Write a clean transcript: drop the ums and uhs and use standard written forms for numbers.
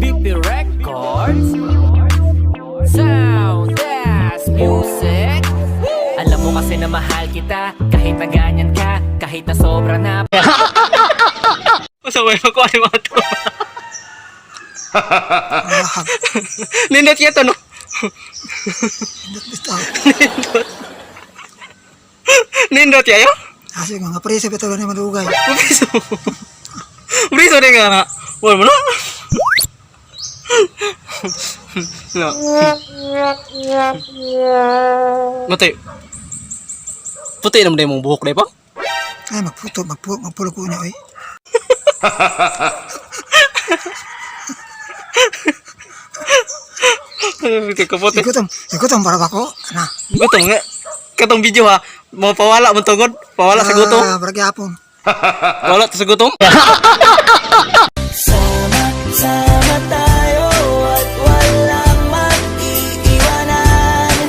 BP Records, Sound as Music. Alam mo kasi na mahal kita, kahit na ganyan ka, kahit na sobra na. Masaway mo ko ano mga to. Nindot yan to, no? Nindot. Nindot yayo? Asik mga preso betul ni madugay. Priso. Priso rin nga na. Wala mo na. No. Matay. Puti naman na yung buhok na ipa? Ay magpulo ko niya oy. Kapote. Igutom para ba ko? Ana. Gutom nga. Katong video ha. Mga pawala mo tungod. Pawala sa gutom. Bergyapon. Pawala sa gutom.